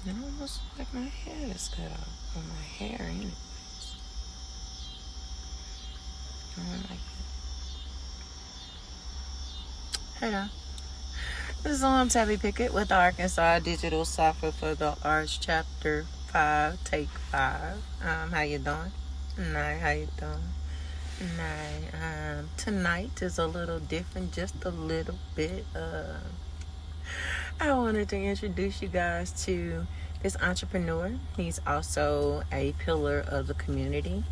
It almost looks like my head is cut off. Or my hair, anyways. I don't like it. Hello. This is Tabby Pickett with Arkansas Digital Software for the Arts, Chapter 5, Take 5. How you doing? Night, how you doing? Night. Tonight is a little different, just a little bit. I wanted to introduce you guys to this entrepreneur. He's also a pillar of the community,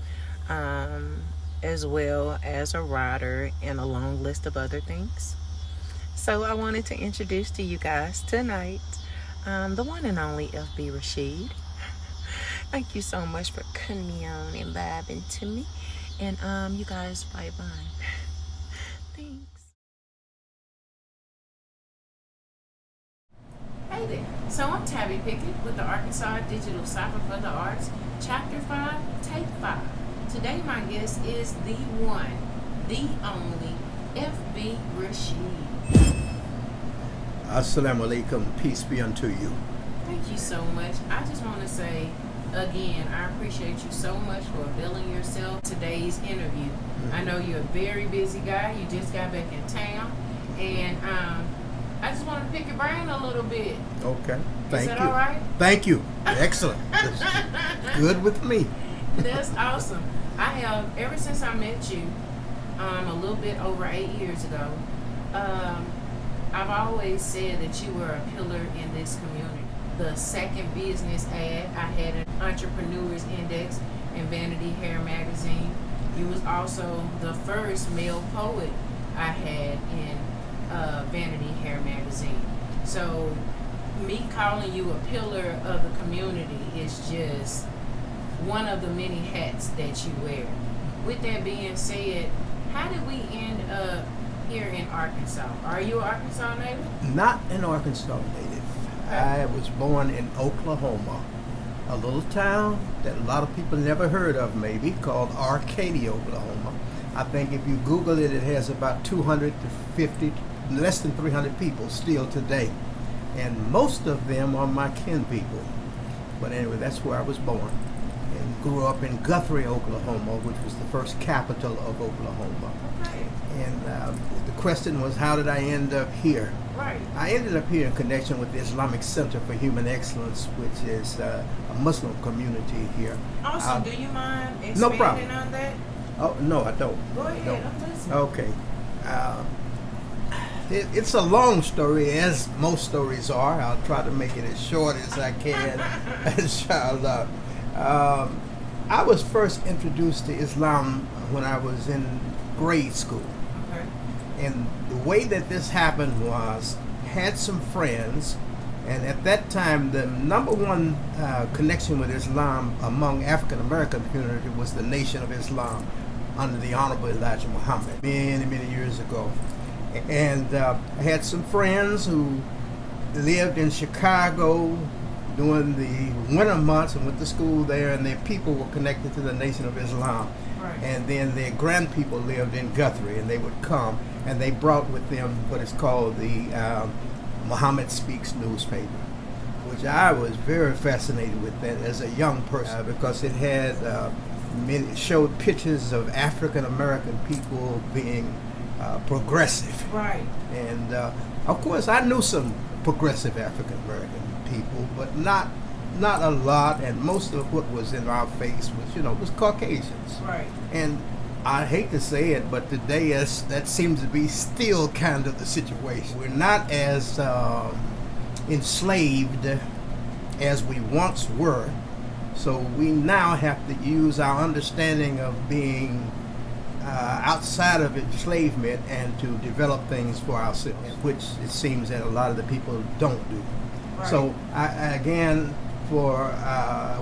as well as a writer and a long list of other things. So I wanted to introduce to you guys tonight the one and only FB Rasheed. Thank you so much for coming me on and vibing to me. And you guys, bye-bye. Thanks. Hey there. So I'm Tabby Pickett with the Arkansas Digital Software for the Arts, Chapter 5, Take 5. Today my guest is the one, the only, FB Rasheed. Assalamu alaikum, peace be unto you. Thank you so much. I just want to say, again, I appreciate you so much for availing yourself today's interview. I know you're a very busy guy. You just got back in town. And I just want to pick your brain a little bit. Okay, thank Is that you. all right? Thank you. Excellent. That's good with me. That's awesome. I have, ever since I met you, a little bit over 8 years ago, I've always said that you were a pillar in this community. The second business ad, I had an Entrepreneur's Index in Vanity Hair magazine. You was also the first male poet I had in Vanity Hair magazine. So me calling you a pillar of the community is just one of the many hats that you wear. With that being said, how did we end up here in Arkansas? Are you an Arkansas native? Not an Arkansas native. Okay. I was born in Oklahoma, a little town that a lot of people never heard of maybe, called Arcadia, Oklahoma. I think if you Google it, it has about 250, less than 300 people still today. And most of them are my kin people. But anyway, that's where I was born. And grew up in Guthrie, Oklahoma, which was the first capital of Oklahoma. Okay. And the question was, how did I end up here? Right. I ended up here in connection with the Islamic Center for Human Excellence, which is a Muslim community here. Also, do you mind expanding no problem. on that? Oh, no, I don't. Go ahead, No. I'm listening. Okay. It's a long story, as most stories are. I'll try to make it as short as I can, inshallah. I was first introduced to Islam when I was in grade school. Okay. And the way that this happened was, had some friends, and at that time the number one connection with Islam among African American community was the Nation of Islam under the Honorable Elijah Muhammad many years ago. And I had some friends who lived in Chicago during the winter months and went to school there, and their people were connected to the Nation of Islam. Right. And then their grandpeople lived in Guthrie, and they would come, and they brought with them what is called the Muhammad Speaks newspaper, which I was very fascinated with that as a young person, because it had showed pictures of African American people being progressive. Right. And of course, I knew some progressive African American people, but not a lot. And most of what was in our face was Caucasians. Right. And I hate to say it, but today that seems to be still kind of the situation. We're not as enslaved as we once were, so we now have to use our understanding of being outside of enslavement and to develop things for ourselves, which it seems that a lot of the people don't do. Right. So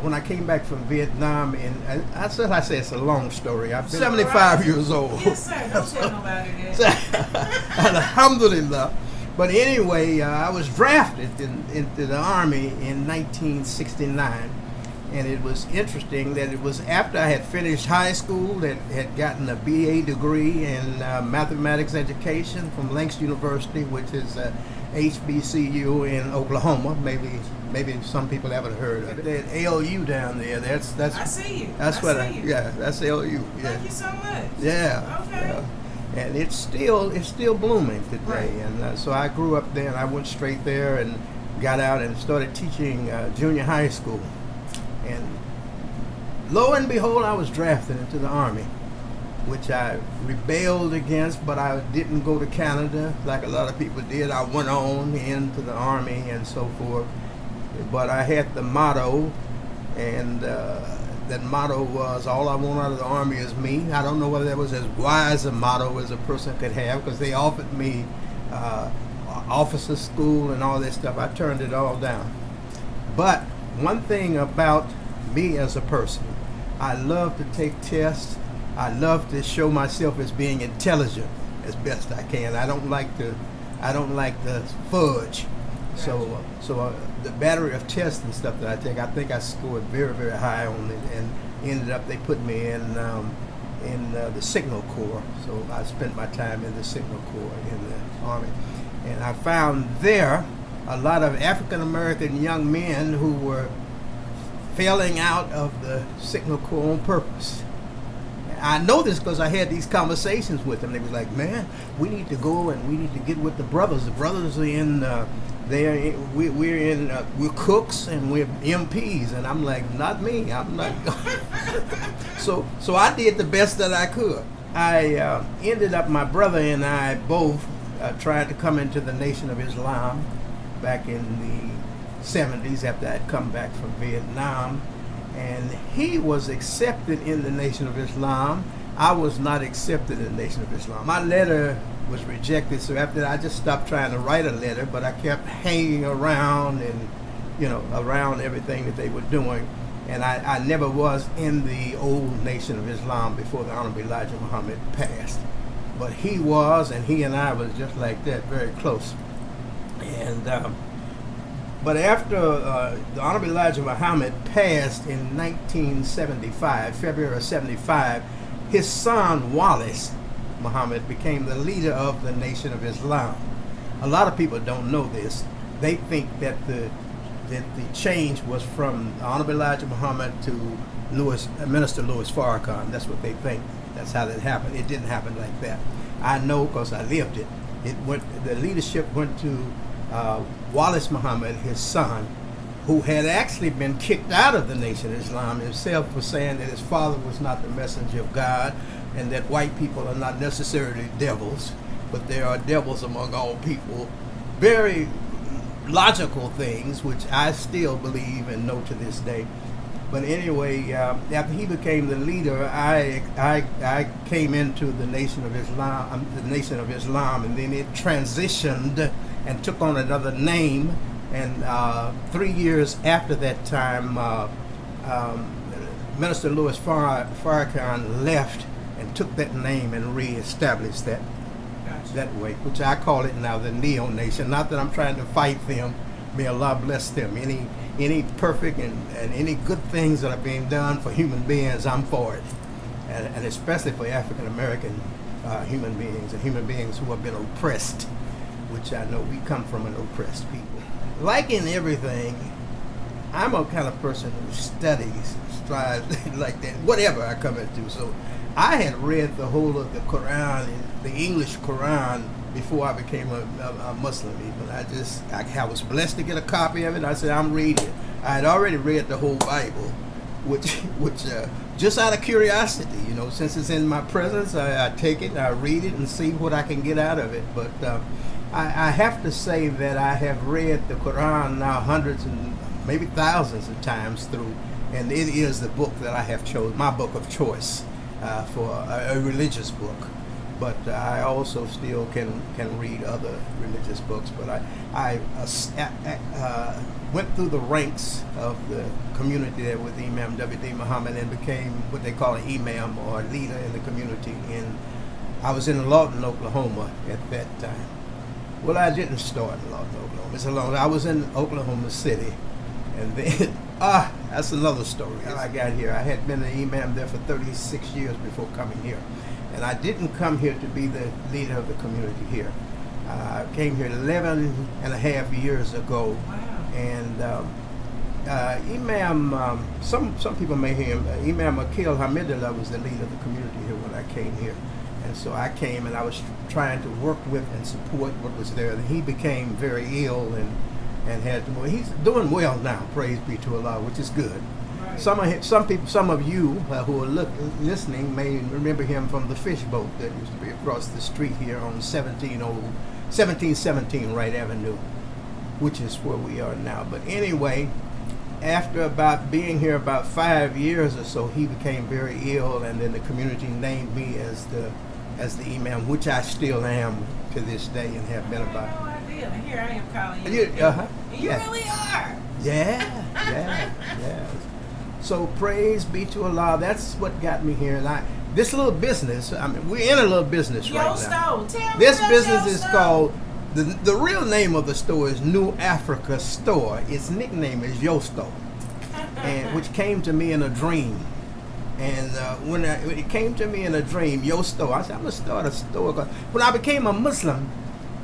when I came back from Vietnam, and I say it's a long story. I've been 75 years old. Yes, sir. Don't tell nobody that. Alhamdulillah. But anyway, I was drafted into the Army in 1969. And it was interesting that it was after I had finished high school, that had gotten a BA degree in mathematics education from Lanks University, which is HBCU in Oklahoma. Maybe some people haven't heard of it. That LU down there. That's I see you. That's I what see you. yeah, that's LU. Yeah. Thank you so much. Yeah. Okay. And it's still blooming today. Right. And so I grew up there, and I went straight there and got out and started teaching junior high school. And lo and behold, I was drafted into the Army, which I rebelled against, but I didn't go to Canada like a lot of people did. I went on into the Army and so forth. But I had the motto, and that motto was, all I want out of the Army is me. I don't know whether that was as wise a motto as a person could have, because they offered me officer school and all that stuff. I turned it all down. But one thing about me as a person, I love to take tests. I love to show myself as being intelligent as best I can. I don't like to fudge. So the battery of tests and stuff that I take, I think I scored very, very high on it, and ended up they put me in the Signal Corps. So I spent my time in the Signal Corps in the Army, and I found there a lot of African American young men who were failing out of the Signal Corps on purpose. I know this because I had these conversations with them. They was like, "Man, we need to go and we need to get with the brothers. The brothers are in. We're cooks and we're MPs." And I'm like, "Not me. I'm not." So I did the best that I could. I ended up. My brother and I both tried to come into the Nation of Islam back in the 70s after I'd come back from Vietnam. And he was accepted in the Nation of Islam. I was not accepted in the Nation of Islam. My letter was rejected, so after that I just stopped trying to write a letter, but I kept hanging around and, around everything that they were doing. And I never was in the old Nation of Islam before the Honorable Elijah Muhammad passed. But he was, and he and I was just like that, very close. And but after the Honorable Elijah Muhammad passed in 1975, February of 75, his son Wallace Muhammad became the leader of the Nation of Islam. A lot of people don't know this. They think that the change was from Honorable Elijah Muhammad to Minister Louis Farrakhan. That's what they think. That's how that happened. It didn't happen like that. I know because I lived it. The leadership went to Wallace Muhammad, his son, who had actually been kicked out of the Nation of Islam himself for saying that his father was not the messenger of God, and that white people are not necessarily devils, but there are devils among all people. Very logical things, which I still believe and know to this day. But anyway, after he became the leader, I came into the Nation of Islam, and then it transitioned and took on another name. And 3 years after that time, Minister Louis Farrakhan left and took that name and reestablished that way, which I call it now the Neo Nation. Not that I'm trying to fight them. May Allah bless them. Any perfect and any good things that are being done for human beings, I'm for it. And especially for African American human beings and human beings who have been oppressed, which I know we come from an oppressed people. Like in everything, I'm a kind of person who studies, strives like that, whatever I come into. So I had read the whole of the Quran, the English Quran, before I became a Muslim. But I was blessed to get a copy of it. I said, I'm reading it. I had already read the whole Bible, which just out of curiosity, since it's in my presence, I take it, I read it, and see what I can get out of it. But I have to say that I have read the Quran now hundreds and maybe thousands of times through, and it is the book that I have chosen, my book of choice for a religious book. But I also still can read other religious books. But I went through the ranks of the community there with Imam W.D. Muhammad and became what they call an imam or a leader in the community. I was in Lawton, Oklahoma at that time. Well, I didn't start in Lawton, Oklahoma. I was in Oklahoma City. And then, that's another story. How I got here, I had been an imam there for 36 years before coming here. And I didn't come here to be the leader of the community here. I came here 11 and a half years ago. Wow. And Imam, some people may hear him, Imam Akil Hamidullah was the leader of the community here when I came here. And so I came and I was trying to work with and support what was there. And he became very ill and had to move. He's doing well now, praise be to Allah, which is good. Right. Some of you who are listening may remember him from the fish boat that used to be across the street here on 1717 Wright Avenue, which is where we are now. But anyway, after about being here about 5 years or so, he became very ill, and then the community named me as the imam, which I still am to this day and have been about. I had no idea. And here I am calling you. You really are. Yeah. So praise be to Allah. That's what got me here. And this little business, I mean, we're in a little business right now. Tell me This about business Yo is Stove. called, the real name of the store is New Africa Store. Its nickname is Yo Stove, and which came to me in a dream. And when it came to me in a dream, Yo Stove, I said, I'm going to start a store. When I became a Muslim,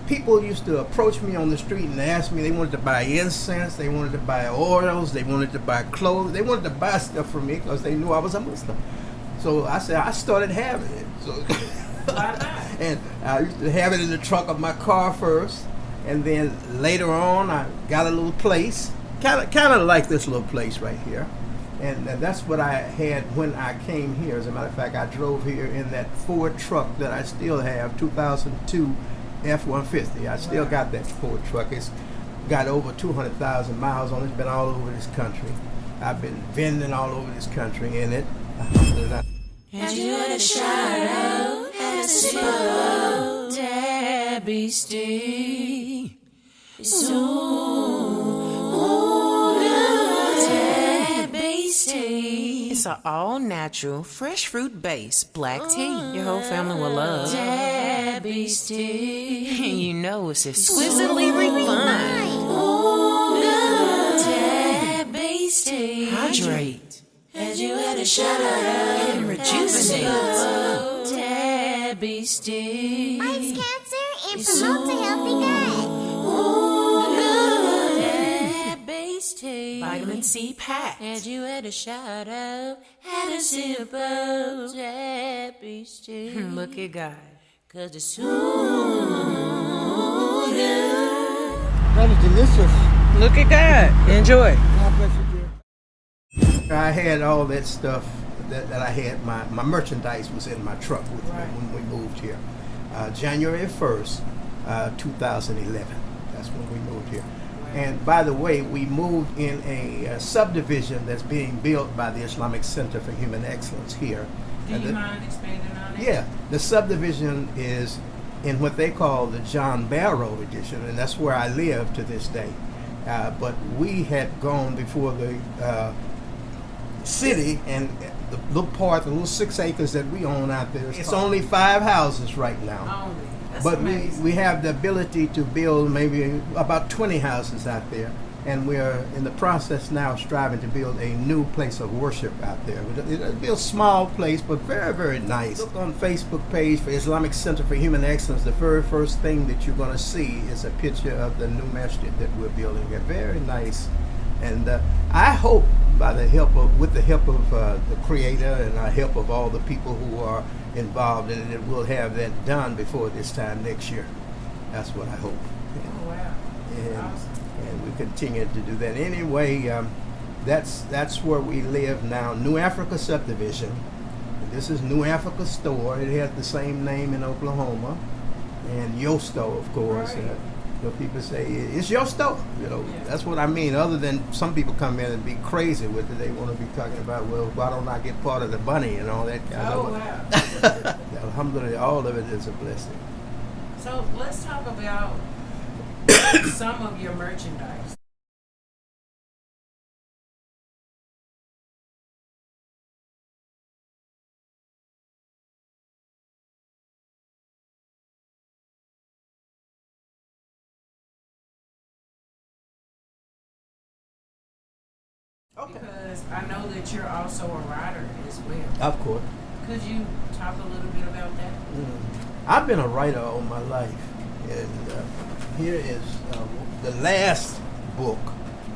people used to approach me on the street and ask me, they wanted to buy incense, they wanted to buy oils, they wanted to buy clothes, they wanted to buy stuff from me because they knew I was a Muslim. So I said, I started having it. So Why not? and I used to have it in the trunk of my car first, and then later on I got a little place, kind of like this little place right here. And that's what I had when I came here. As a matter of fact, I drove here in that Ford truck that I still have, 2002 F-150. I still got that Ford truck. It's got over 200,000 miles on it. It's been all over this country. I've been vending all over this country in it. Alhamdulillah. And you had a shout out, had a simple Debbie Steve. It's an all-natural, fresh fruit base black tea. Your whole family will love. Debbie Steve. You know it's exquisitely refined. Debbie Steve. Hydrate And you had a shout out, and rejuvenate. Debbie Steve. Fights cancer and promotes a healthy gut. Debbie Steve. Vitamin C packed. And you had a shout out, had a simple Debbie Steve. Look at God. 'Cause it's so good. That is delicious. Look at God. Enjoy. God bless you, dear. I had all that stuff that I had. My merchandise was in my truck with me when we moved here. January 1st, 2011. That's when we moved here. And by the way, we moved in a subdivision that's being built by the Islamic Center for Human Excellence here. Do And you mind expanding on it? yeah, the subdivision is in what they call the John Barrow edition, and that's where I live to this day. But we had gone before the city, and the little part, the little 6 acres that we own out there, it's only 5 houses right now. Only. That's But amazing. we have the ability to build maybe about 20 houses out there, and we're in the process now striving to build a new place of worship out there. It'll be a small place, but very, very nice. Look on Facebook page for Islamic Center for Human Excellence. The very first thing that you're going to see is a picture of the new masjid that we're building here. Very nice. And I hope with the help of the Creator and the help of all the people who are involved in it, we'll have that done before this time next year. That's what I hope. Oh, wow. And, Awesome. and we continue to do that. Anyway, that's where we live now. New Africa Subdivision. This is New Africa Store. It has the same name in Oklahoma. And Yosto, of course. Right. People say, it's your store. Yeah. That's what I mean. Other than some people come in and be crazy with it. They want to be talking about, well, why don't I get part of the bunny and all that kind Oh, of wow. Alhamdulillah, all of it is a blessing. So let's talk about some of your merchandise. Okay. Because I know that you're also a writer as well. Of course. Could you talk a little bit about that? I've been a writer all my life. And here is the last book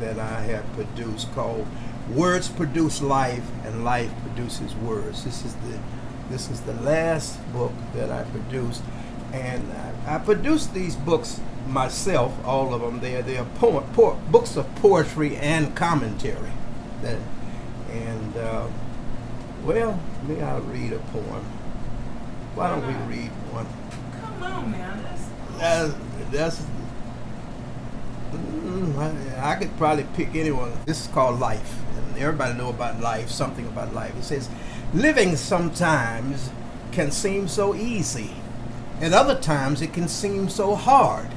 that I have produced called "Words Produce Life, and Life Produces Words." This is the last book that I produced, and I produced these books myself. All of them. They are books of poetry and commentary. Well, maybe I'll read a poem. Why don't we read one? Come on, man. I could probably pick anyone. This is called Life, and everybody know about life, something about life. It says, living sometimes can seem so easy, and other times it can seem so hard.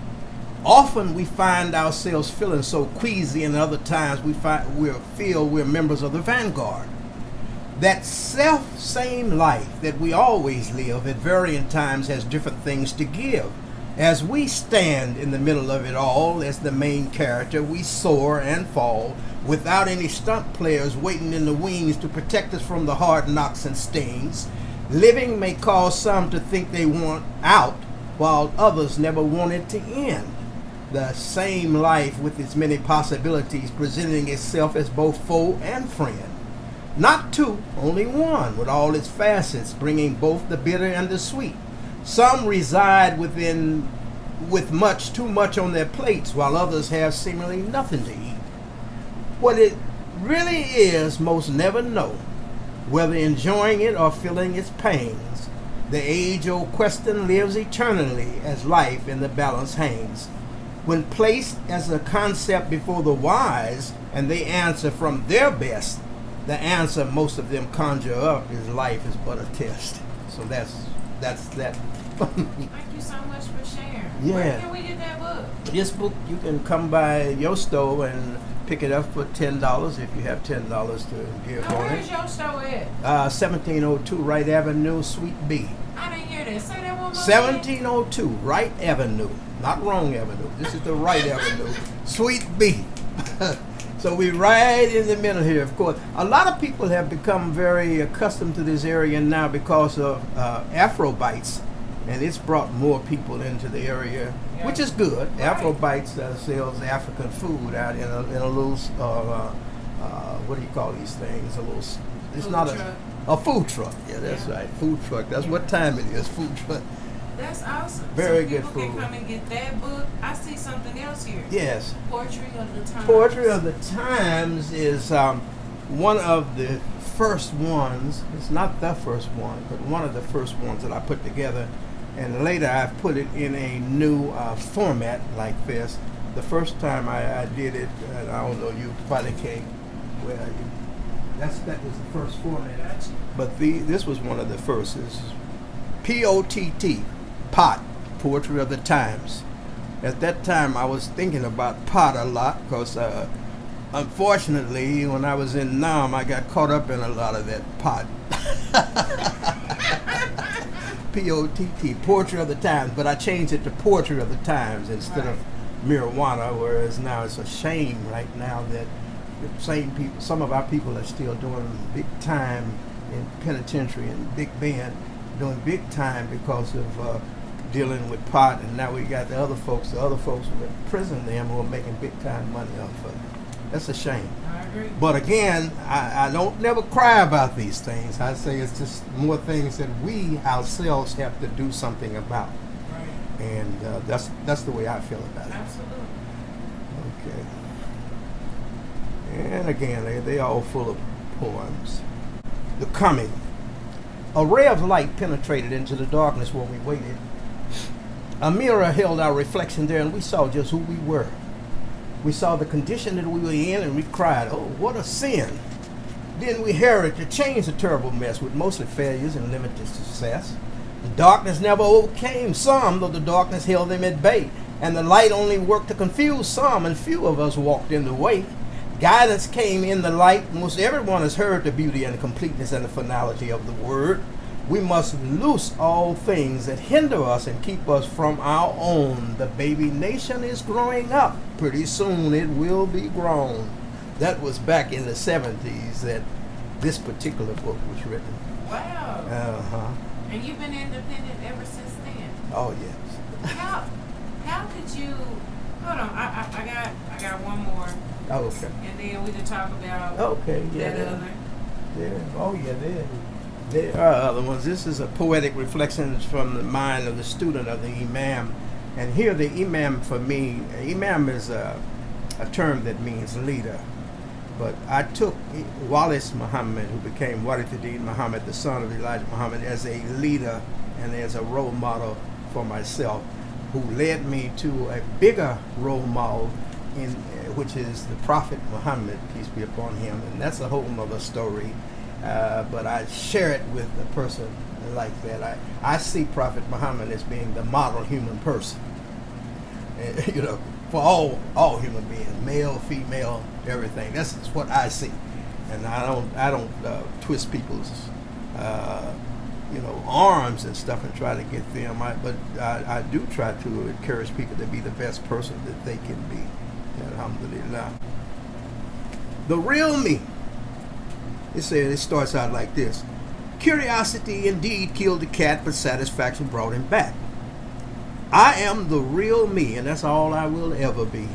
Often we find ourselves feeling so queasy, and other times we feel we're members of the vanguard. That same life that we always live at varying times has different things to give. As we stand in the middle of it all as the main character, we soar and fall without any stunt players waiting in the wings to protect us from the hard knocks and stings. Living may cause some to think they want out, while others never want it to end. The same life with its many possibilities presenting itself as both foe and friend. Not two, only one, with all its facets, bringing both the bitter and the sweet. Some reside with too much on their plates, while others have seemingly nothing to eat. What it really is, most never know, whether enjoying it or feeling its pains. The age-old question lives eternally as life in the balance hangs. When placed as a concept before the wise, and they answer from their best, the answer most of them conjure up is life is but a test. So that's that. Thank you so much for sharing. Yeah. Where can we get that book? This book, you can come by your store and pick it up for $10 if you have $10 to give Now, on where's it. your store at? 1702 Wright Avenue, Suite B. I didn't hear that. Say that one more 1702 Wright Avenue, not wrong Avenue. This is the Wright Avenue, Suite B. So we're right in the middle here, of course. A lot of people have become very accustomed to this area now because of Afrobites, and it's brought more people into the area, which is good. Right. Afrobites sells African food out in a little, what do you call these things? It's Food not truck. a food truck. Yeah, that's right, food truck. That's what time it is, food truck. That's awesome. Very so good people food. can come and get that book. I see something else here. Yes. Poetry of the Times. Poetry of the Times is one of the first ones. It's not the first one, but one of the first ones that I put together. And later I've put it in a new format like this. The first time I did it, and I don't know, you probably can't. That was the first format. Gotcha. But this was one of the first. This is POTT, Pot, Poetry of the Times. At that time, I was thinking about pot a lot because, unfortunately, when I was in Nam, I got caught up in a lot of that pot. POTT, Poetry of the Times, but I changed it to Poetry of the Times instead of marijuana, whereas now it's a shame right now that the same people, some of our people are still doing big time in penitentiary and Big Bend, doing big time because of dealing with pot, and now we got the other folks who are in prison them who are making big time money off of it. That's a shame. I agree. But again, I don't never cry about these things. I say it's just more things that we ourselves have to do something about. Right. And that's the way I feel about it. Absolutely. Okay. And again, they all full of poems. The Coming. A ray of light penetrated into the darkness where we waited. A mirror held our reflection there, and we saw just who we were. We saw the condition that we were in, and we cried, "Oh, what a sin!" Then we hurried to change the terrible mess with mostly failures and limited success. The darkness never overcame some, though the darkness held them at bay, and the light only worked to confuse some, and few of us walked in the way. Guidance came in the light. Most everyone has heard the beauty and the completeness and the finality of the word. We must loose all things that hinder us and keep us from our own. The baby nation is growing up. Pretty soon it will be grown. That was back in the 70s that this particular book was written. Wow. Uh-huh. And you've been independent ever since then. Oh, yes. how could you? Hold on, I got one more, Oh, okay. and then we can talk about Okay, yeah. that other. Yeah. Oh, yeah, there are other ones. This is a poetic reflections from the mind of the student of the Imam. And here the Imam for me, Imam is a term that means leader. But I took Wallace Muhammad, who became Warithuddin Muhammad, the son of Elijah Muhammad, as a leader and as a role model for myself, who led me to a bigger role model, which is the Prophet Muhammad, peace be upon him. And that's a whole other story. But I share it with a person like that. I see Prophet Muhammad as being the model human person. And, you know, for all human beings, male, female, everything. That's what I see, and I don't twist people's arms and stuff and try to get them. But I do try to encourage people to be the best person that they can be. Alhamdulillah. The real me. It starts out like this: curiosity indeed killed the cat, but satisfaction brought him back. I am the real me, and that's all I will ever be.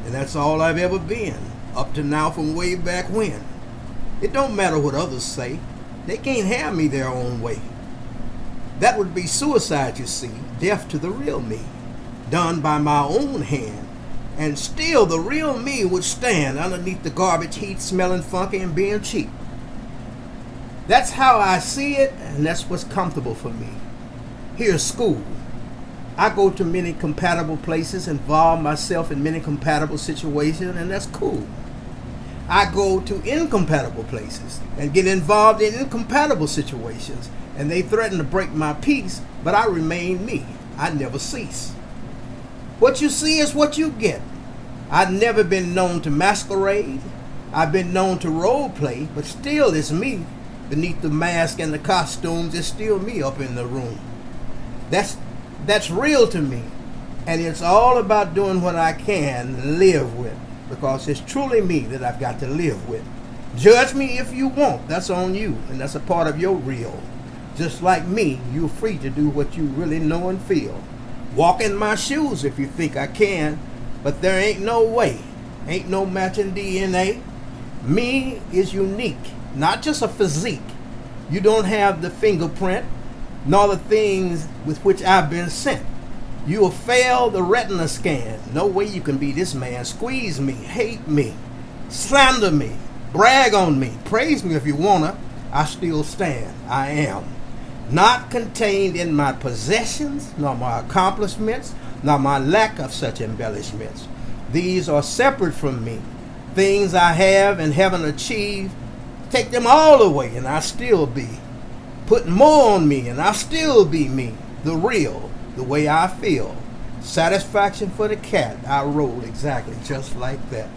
And that's all I've ever been, up to now from way back when. It don't matter what others say. They can't have me their own way. That would be suicide, you see, death to the real me, done by my own hand. And still the real me would stand underneath the garbage heat, smelling funky and being cheap. That's how I see it, and that's what's comfortable for me. Here's school. I go to many compatible places, involve myself in many compatible situations, and that's cool. I go to incompatible places and get involved in incompatible situations, and they threaten to break my peace, but I remain me. I never cease. What you see is what you get. I've never been known to masquerade. I've been known to role play, but still it's me. Beneath the mask and the costumes, it's still me up in the room. That's real to me, and it's all about doing what I can live with, because it's truly me that I've got to live with. Judge me if you want, that's on you, and that's a part of your real. Just like me, you're free to do what you really know and feel. Walk in my shoes if you think I can, but there ain't no way, ain't no matching DNA. Me is unique, not just a physique. You don't have the fingerprint, nor the things with which I've been sent. You will fail the retina scan. No way you can be this man. Squeeze me, hate me, slander me, brag on me, praise me if you wanna. I still stand. I am. Not contained in my possessions, nor my accomplishments, nor my lack of such embellishments. These are separate from me. Things I have and haven't achieved, take them all away and I still be. Put more on me and I'll still be me, the real, the way I feel. Satisfaction for the cat, I roll exactly just like that.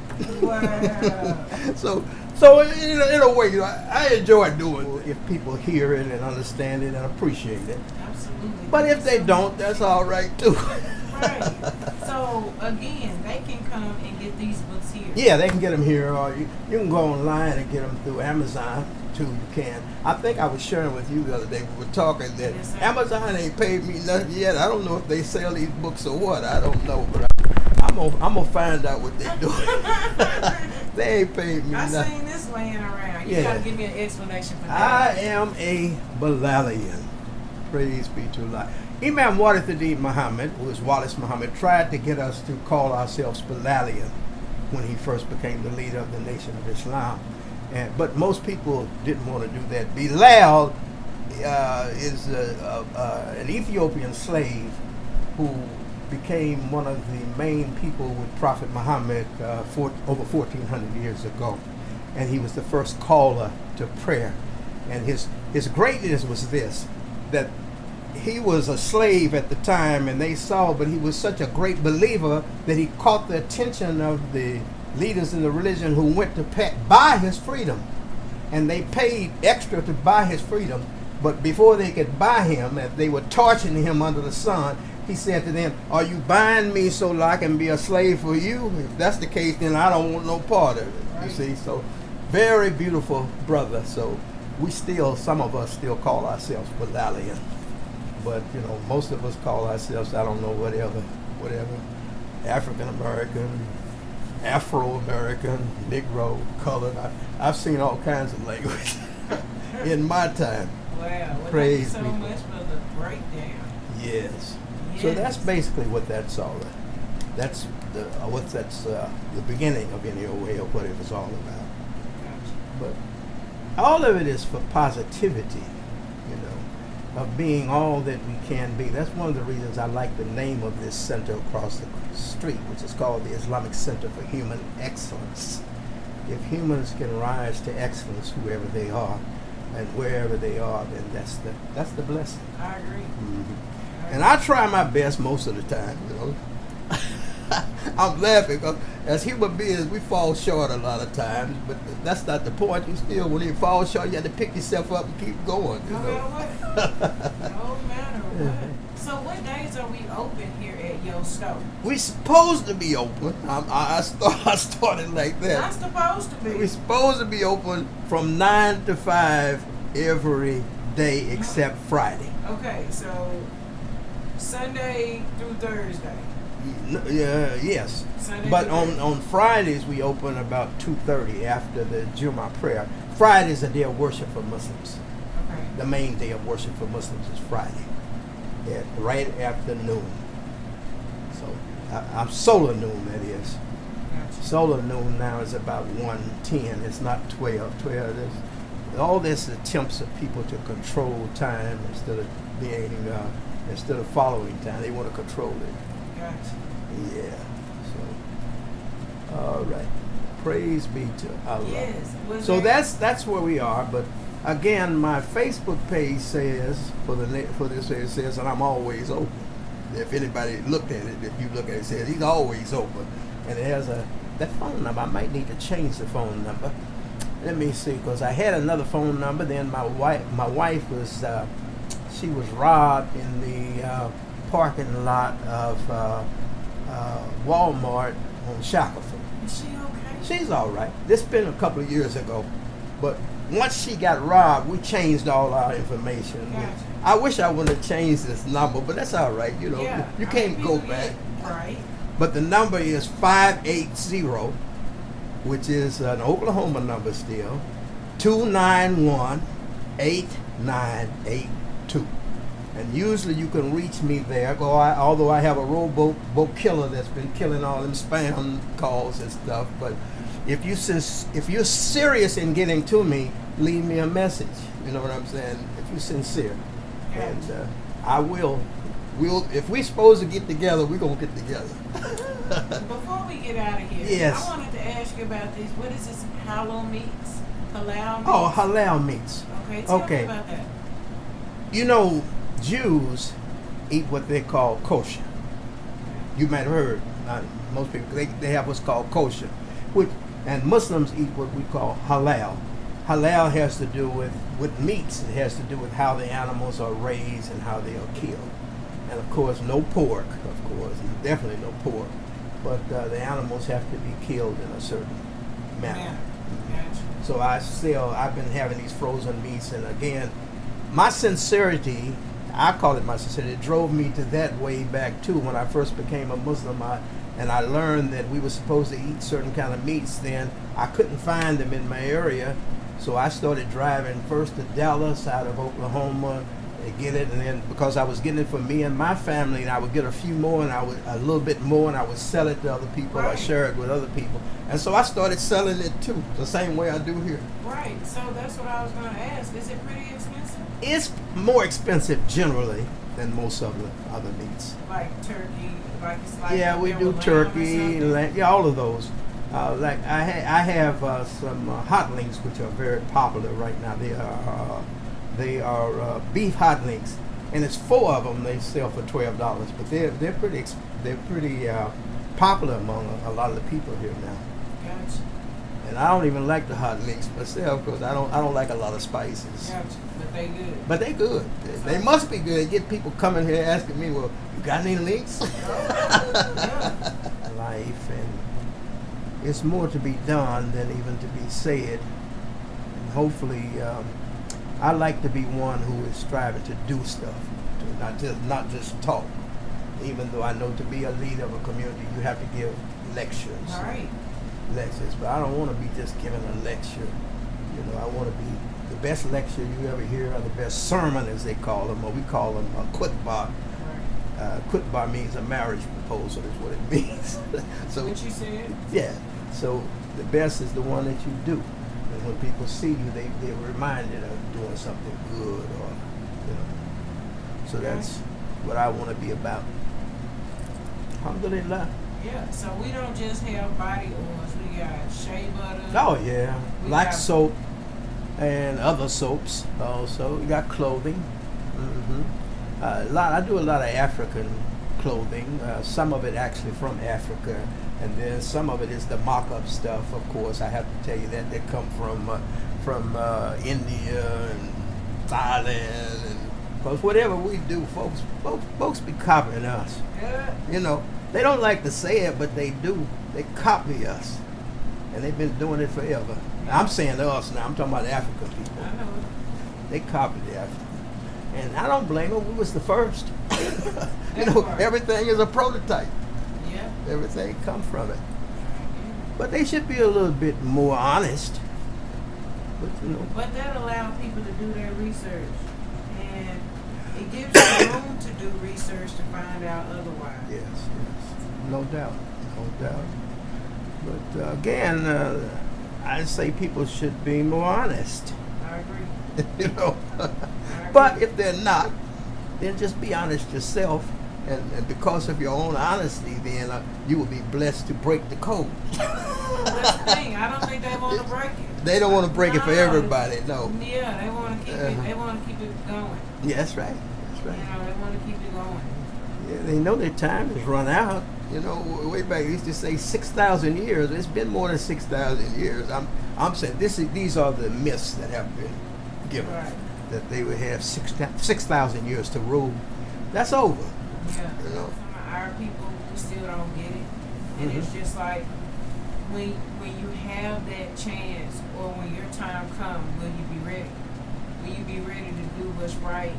Wow. So in a way, I enjoy doing it if people hear it and understand it and appreciate it. Absolutely. But if they don't, that's all right too. Right. So again, they can come and get these books here. Yeah, they can get them here, or you can go online and get them through Amazon too. You can. I think I was sharing with you the other day. We were talking that Yes, sir. Amazon ain't paid me nothing yet. I don't know if they sell these books or what. I don't know, but I'm gonna find out what they do. They ain't paid me I nothing. seen this laying around. You Yeah. gotta give me an explanation for that. I am a Bilalian. Praise be to Allah. Imam Warithuddin Muhammad, who is Wallace Muhammad, tried to get us to call ourselves Bilalian when he first became the leader of the Nation of Islam. But most people didn't want to do that. Bilal is an Ethiopian slave who became one of the main people with Prophet Muhammad over 1,400 years ago. And he was the first caller to prayer. And his greatness was this, that he was a slave at the time, and they saw, but he was such a great believer that he caught the attention of the leaders in the religion who went to buy his freedom. And they paid extra to buy his freedom. But before they could buy him, as they were torturing him under the sun, he said to them, "Are you buying me so that I can be a slave for you? If that's the case, then I don't want no part of it." You see, so very beautiful brother. So some of us still call ourselves Bilalian. But, most of us call ourselves, I don't know, whatever, African American, Afro American, Negro, colored. I've seen all kinds of language in my time. Wow. Well, Praise thank you so be. much for the breakdown. Yes. So Yes. that's basically what that's all. That's the beginning of NEOA or whatever it's all about. Gotcha. But all of it is for positivity, you know, of being all that we can be. That's one of the reasons I like the name of this center across the street, which is called the Islamic Center for Human Excellence. If humans can rise to excellence, whoever they are, and wherever they are, then that's the blessing. I agree. And I try my best most of the time, you know. I'm laughing because as human beings, we fall short a lot of times, but that's not the point. You still, when you fall short, you have to pick yourself up and keep going. You No know? matter what. No matter what. So what days are we open here at your store? We supposed to be open. I started like Not that. supposed to be. We're supposed to be open from 9 to 5 every day except Friday. Okay, so Sunday through Thursday. Yeah, yes. Sunday But through Thursday. on Fridays we open about 2:30 after the Jummah prayer. Fridays a day of worship for Muslims. Okay. The main day of worship for Muslims is Friday, at right after noon. So I'm solar noon, that is. Gotcha. Solar noon now is about 1:10. It's not 12. 12 is all this attempts of people to control time instead of following time. They want to control it. Gotcha. Yeah. So, all right. Praise be to Allah. Yes. Was So there- that's where we are. But again, my Facebook page says for this it says, and I'm always open. If anybody looked at it, if you look at it, it says he's always open, and it has that phone number. I might need to change the phone number. Let me see, because I had another phone number. Then my wife was she was robbed in the parking lot of Walmart on Shackleford. Is she okay? She's all right. This been a couple of years ago, but once she got robbed, we changed all our information. Gotcha. I wish I would have changed this number, but that's all right. You know, Yeah. you I can't mean, go people back. get- Right. But the number is 580, which is an Oklahoma number still, 291-8982. And usually you can reach me there, although I have a rowboat killer that's been killing all them spam calls and stuff. But if you're serious in getting to me, leave me a message. You know what I'm saying? If you're sincere. And I will. If we're supposed to get together, we're going to get together. Before we get out of here, Yes. I wanted to ask you about these. What is this halal meats? Halal meats? Oh, halal meats. Okay, tell Okay. me about that. You know, Jews eat what they call kosher. You might have heard. Most people, they have what's called kosher. And Muslims eat what we call halal. Halal has to do with meats. It has to do with how the animals are raised and how they are killed. And of course, no pork, of course. Definitely no pork. But the animals have to be killed in a certain manner. Yeah. Gotcha. So I've been having these frozen meats, and again, my sincerity, I call it my sincerity, it drove me to that way back too. When I first became a Muslim, and I learned that we were supposed to eat certain kind of meats, then I couldn't find them in my area. So I started driving first to Dallas out of Oklahoma to get it, and then because I was getting it for me and my family, and I would get a few more, and a little bit more, and I would sell it to other people. I Right. share it with other people, and so I started selling it too, the same way I do here. Right. So that's what I was going to ask. Is it pretty expensive? It's more expensive generally than most of the other meats. Like turkey? Like it's like Yeah, we there do with lamb or turkey, something? yeah, all of those. Like I have some hot links which are very popular right now. They are beef hot links, and it's 4 of them. They sell for $12, but they're pretty popular among a lot of the people here now. Gotcha. And I don't even like the hot links myself because I don't like a lot of spices. Gotcha. But they good. But they good. They must be good. Get people coming here asking me, well, you got any links? Life, and it's more to be done than even to be said. And hopefully, I like to be one who is striving to do stuff, to not just talk. even though I know to be a leader of a community, you have to give lectures. All right. Lectures, but I don't want to be just giving a lecture. You know, I want to be the best lecture you ever hear, or the best sermon, as they call them, or we call them a khutbah. Khutbah means a marriage proposal, is what it means. So, What you said? yeah. So the best is the one that you do, and when people see you, they're reminded of doing something good, or you know. So that's what I want to be about. Alhamdulillah. Yeah. So we don't just have body oils. We got shea butter. Oh yeah, We black got- soap and other soaps also. You got clothing. I do a lot of African clothing. Some of it actually from Africa, and then some of it is the mock-up stuff. Of course, I have to tell you that they come from India and Thailand, and because whatever we do, folks be copying us. Yeah. You know, they don't like to say it, but they do. They copy us. And they've been doing it forever. I'm saying us now. I'm talking about African people. I know. They copied the African. And I don't blame them. We was the first. You That know, part. everything is a prototype. Yeah. Everything comes from it. But they should be a little bit more honest. But, you know, But that allows people to do their research, and it gives you room to do research to find out otherwise. yes. No doubt. No doubt. But again, I say people should be more honest. I agree. You know. I agree. But if they're not, then just be honest yourself, and because of your own honesty, then you will be blessed to break the code. That's the thing. I don't think they want to break it. They don't want to break it for No. everybody. No. Yeah, they want to keep it. They want to keep it going. Yeah, that's right. That's You right. know, they want to keep it going. Yeah, they know their time has run out. You know, way back they used to say 6,000 years. It's been more than 6,000 years. I'm saying these are the myths that have been given. Right. That they would have 6,000 years to rule. That's over. Yeah. You know. Some of our people, we still don't get it, and it's just like when you have that chance, or when your time comes, will you be ready? Will you be ready to do what's right,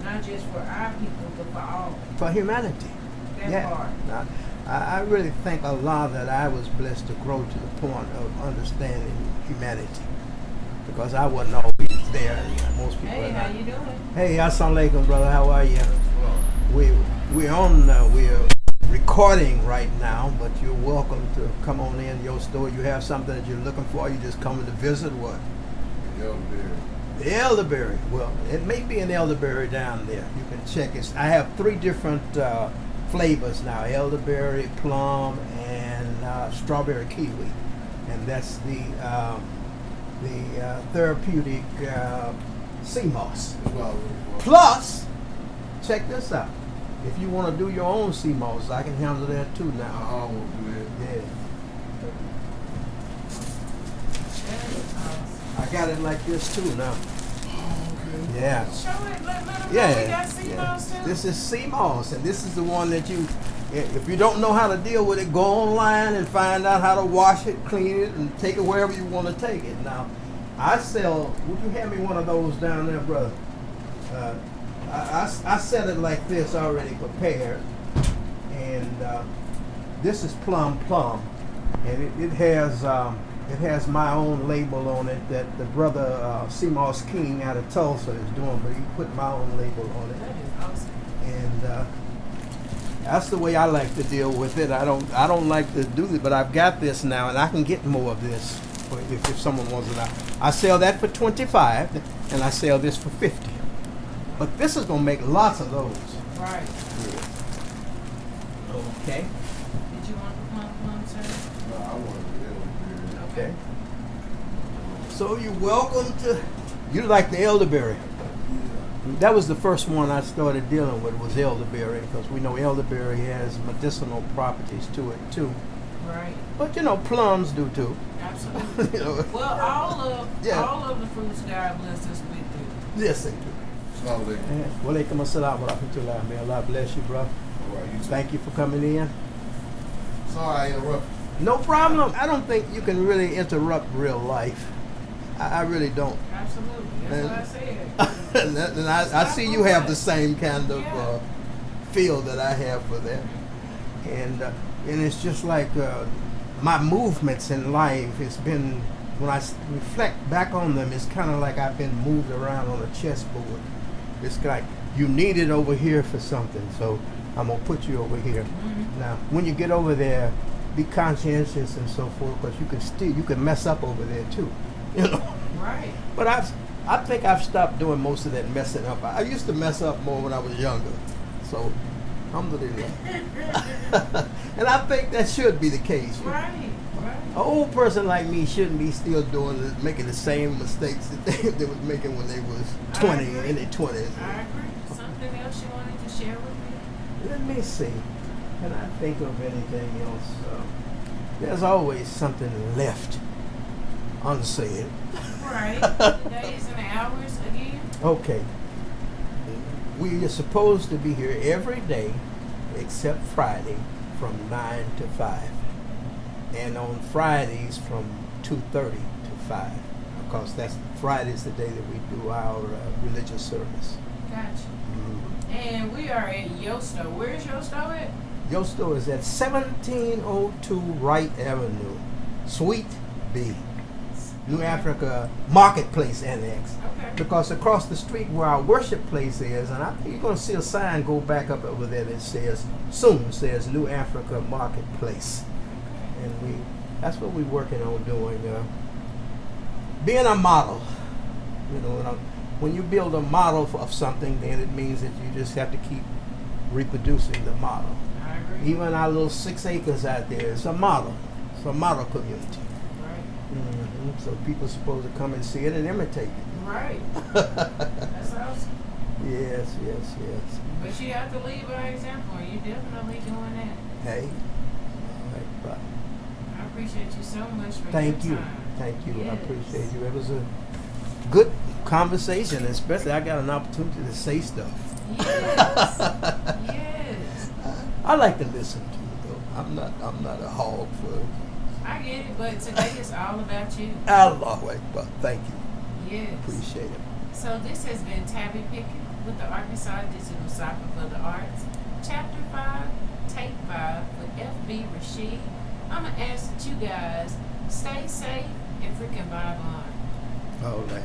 not just for our people, but for all? For humanity. That part. Now, I really think a lot that I was blessed to grow to the point of understanding humanity, because I wasn't always there. Most people Hey, are how not. you doing? Hey, assalamu alaikum, brother. How are you? We're recording right now, but you're welcome to come on in your store. You have something that you're looking for. You just coming to visit. What? Elderberry. The elderberry. Well, it may be an elderberry down there. You can check it. I have 3 different flavors now: elderberry, plum, and strawberry kiwi. And that's the therapeutic sea moss. That's what I was looking for. Plus, check this out. If you want to do your own sea moss, I can handle that too I now. don't want to do that. Yeah. That I got it like this too now. Okay. Yeah. is awesome. Show it. Let them know we Yeah, got sea moss too. This is sea moss, and this is the one that you, if you don't know how to deal with it, go online and find out how to wash it, clean it, and take it wherever you want to take it. Now, I sell, would you hand me one of those down there, brother? I sell it like this, already prepared, and this is plum, and it has my own label on it that the brother Seamoss King out of Tulsa is doing, but he put my own label on it, That is awesome. and that's the way I like to deal with it. I don't like to do it, but I've got this now, and I can get more of this if someone wants it. I sell that for $25, and I sell this for $50. But this is gonna make lots of those. Right. Okay. Did you want the plum, sir? No, I want the elderberry. Okay. So you're welcome to. You like the elderberry? That was the first one I started dealing with, was elderberry, because we know elderberry has medicinal properties to it too. Right. But you know, plums do too. Absolutely. You know, Well, Yeah. all of the fruits God blessed us with do. yes, they do. Assalamu alaikum. Walaikum assalam wa rahmatullah. May Allah bless you, bro. All right, you too. Thank you for coming in. Sorry I interrupted. No problem. I don't think you can really interrupt real life. I really don't. Absolutely. That's what I said. And I see you have the same kind of feel that I have for that. And it's just like my movements in life. It's been, when I reflect back on them, it's kind of like I've been moved around on a chessboard. It's like you need it over here for something, so I'm gonna put you over here. Now, when you get over there, be conscientious and so forth, because you can mess up over there too, you know. Right. But I think I've stopped doing most of that messing up. I used to mess up more when I was younger, so alhamdulillah. And I think that should be the case. Right. An old person like me shouldn't be still making the same mistakes that they was making when they was 20 in their 20s. I agree. Something else you wanted to share with me? Let me see. Can I think of anything else? There's always something left unsaid. Right. The days and the hours again? Okay. We are supposed to be here every day except Friday from 9 to 5. And on Fridays from 2:30 to 5. Because Friday's the day that we do our religious service. Gotcha. And we are at Yosto. Where's Yosto at? Yosto is at 1702 Wright Avenue, Suite B, New Africa Marketplace Annex. Okay. Because across the street where our worship place is, and I think you're going to see a sign go back up over there that says New Africa Marketplace. And that's what we're working on doing. Being a model. You know, when you build a model of something, then it means that you just have to keep reproducing the model. I agree. Even our little 6 acres out there, it's a model. It's a model community. Right. So people are supposed to come and see it and imitate it. Right. That's awesome. Yes. But you have to lead by example. You're definitely doing that. Hey. All right, bye. I appreciate you so much for Thank your you. time. Thank you. I Yes. appreciate you. It was a good conversation, especially I got an opportunity to say stuff. Yes. Yes. I like to listen to it though. I'm not a hog for I get it, but today is all about you. Allahu Akbar. Thank you. Yes. Appreciate it. So this has been Tabby Pickett with the Arkansas Digital Cipher for the Arts, Chapter 5, Take 5 with FB Rasheed. I'm going to ask that you guys stay safe and freaking vibe on. All right.